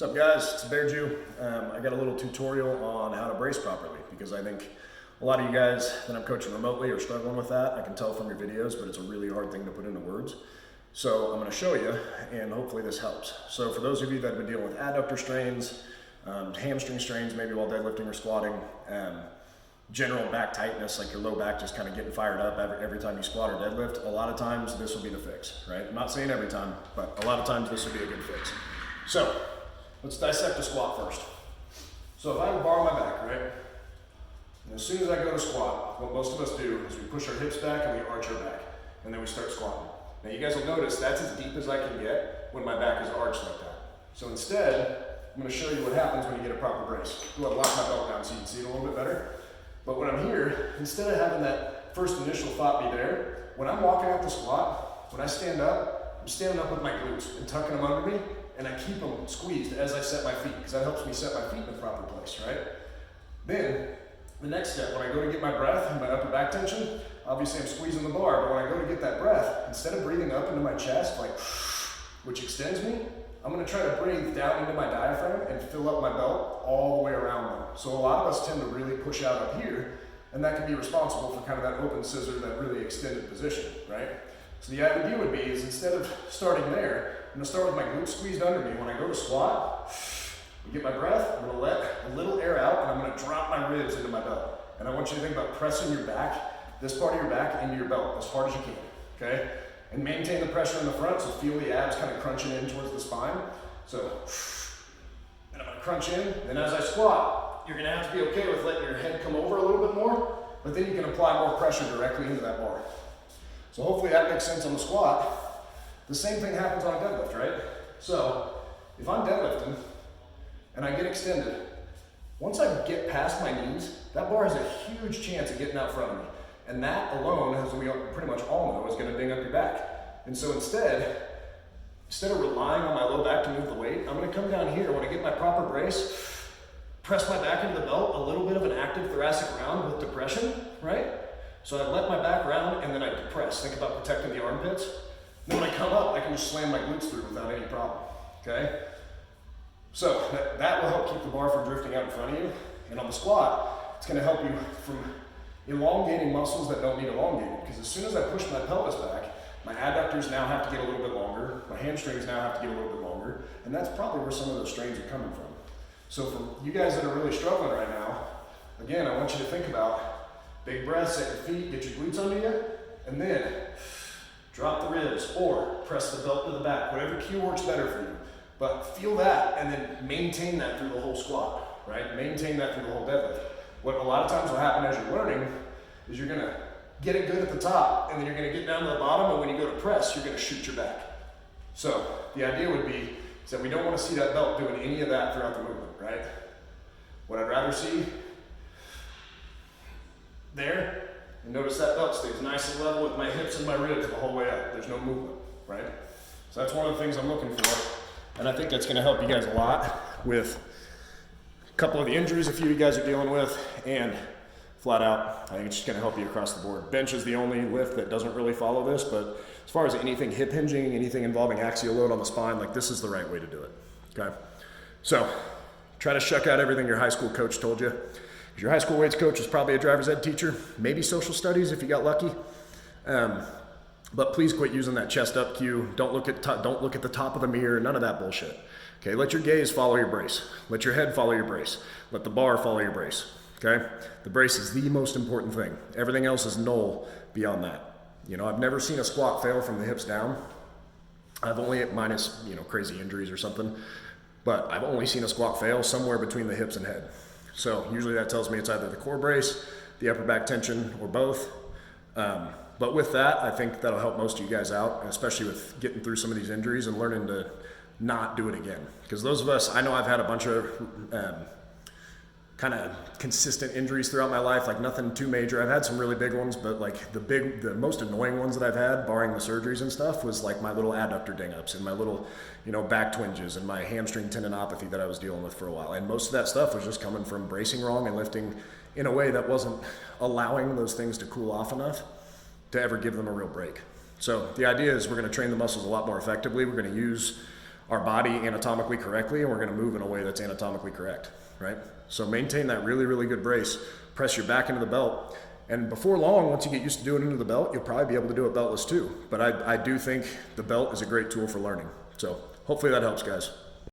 What's up guys, it's Bear Jew. I got a little tutorial on how to brace properly because I think a lot of you guys that I'm coaching remotely are struggling with that. I can tell from your videos, but it's a really hard thing to put into words. So I'm going to show you and hopefully this helps. So for those of you that have been dealing with adductor strains, hamstring strains, maybe while deadlifting or squatting, general back tightness, like your low back just kind of getting fired up every time you squat or deadlift, a lot of times this will be the fix, right? I'm not saying every time, but a lot of times this will be a good fix. So let's dissect the squat first. So if I have a bar on my back, right? And as soon as I go to squat, what most of us do is we push our hips back and we arch our back, and then we start squatting. Now you guys will notice that's as deep as I can get when my back is arched like that. So instead, I'm gonna show you what happens when you get a proper brace. Go ahead and lock my belt down so you can see it a little bit better. But when I'm here, instead of having that first initial thought be there, when I'm walking out the squat, when I stand up, I'm standing up with my glutes and tucking them under me, and I keep them squeezed as I set my feet, because that helps me set my feet in the proper place, right? Then, the next step, when I go to get my breath and my upper back tension, obviously I'm squeezing the bar, but when I go to get that breath, instead of breathing up into my chest, like, which extends me, I'm gonna try to breathe down into my diaphragm and fill up my belt all the way around them. So a lot of us tend to really push out up here, and that can be responsible for kind of that open scissor, that really extended position, right? So the idea would be is instead of starting there, I'm gonna start with my glutes squeezed under me. When I go to squat, I get my breath, I'm gonna let a little air out, and I'm gonna drop my ribs into my belt. And I want you to think about pressing your back, this part of your back, into your belt as hard as you can, okay? And maintain the pressure in the front, so feel the abs kind of crunching in towards the spine. So, and I'm gonna crunch in, and as I squat, you're gonna have to be okay with letting your head come over a little bit more, but then you can apply more pressure directly into that bar. So hopefully that makes sense on the squat. The same thing happens on a deadlift, right? So, if I'm deadlifting, and I get extended, once I get past my knees, that bar has a huge chance of getting out front of me. And that alone, as we pretty much all know, is gonna ding up your back. And so instead of relying on my low back to move the weight, I'm gonna come down here, when I get my proper brace, press my back into the belt, a little bit of an active thoracic round with depression, right? So I let my back round and then I depress. Think about protecting the armpits. And then when I come up, I can just slam my glutes through without any problem, okay? So that will help keep the bar from drifting out in front of you. And on the squat, it's gonna help you from elongating muscles that don't need elongated, because as soon as I push my pelvis back, my adductors now have to get a little bit longer, my hamstrings now have to get a little bit longer, and that's probably where some of those strains are coming from. So for you guys that are really struggling right now, again, I want you to think about big breaths, set your feet, get your glutes under you, and then drop the ribs or press the belt to the back, whatever cue works better for you. But feel that and then maintain that through the whole squat, right? Maintain that through the whole deadlift. What a lot of times will happen as you're learning is you're gonna get it good at the top, and then you're gonna get down to the bottom, and when you go to press, you're gonna shoot your back. So the idea would be is that we don't wanna see that belt doing any of that throughout the movement, right? What I'd rather see there, and notice that belt stays nice and level with my hips and my ribs the whole way up. There's no movement, right? So that's one of the things I'm looking for, and I think that's gonna help you guys a lot with couple of the injuries a few of you guys are dealing with, and flat out, I think it's just gonna help you across the board. Bench is the only lift that doesn't really follow this, but as far as anything hip hinging, anything involving axial load on the spine, like this is the right way to do it, okay? So, try to shuck out everything your high school coach told you. Your high school weights coach was probably a driver's ed teacher, maybe social studies if you got lucky. But please quit using that chest up cue. Don't look at the top of the mirror, none of that bullshit. Okay, let your gaze follow your brace. Let your head follow your brace. Let the bar follow your brace, okay? The brace is the most important thing. Everything else is null beyond that. You know, I've never seen a squat fail from the hips down. I've only, minus, you know, crazy injuries or something, but I've only seen a squat fail somewhere between the hips and head. So usually that tells me it's either the core brace, the upper back tension, or both. But with that, I think that'll help most of you guys out, especially with getting through some of these injuries and learning to not do it again. Because those of us, I know I've had a bunch of kind of consistent injuries throughout my life, like nothing too major. I've had some really big ones, but like the most annoying ones that I've had, barring the surgeries and stuff, was like my little adductor ding-ups and my little, you know, back twinges and my hamstring tendinopathy that I was dealing with for a while. And most of that stuff was just coming from bracing wrong and lifting in a way that wasn't allowing those things to cool off enough to ever give them a real break. So the idea is we're gonna train the muscles a lot more effectively. We're gonna use our body anatomically correctly, and we're gonna move in a way that's anatomically correct, right? So maintain that really, really good brace, press your back into the belt, and before long, once you get used to doing it into the belt, you'll probably be able to do it beltless too. But I do think the belt is a great tool for learning. So hopefully that helps, guys.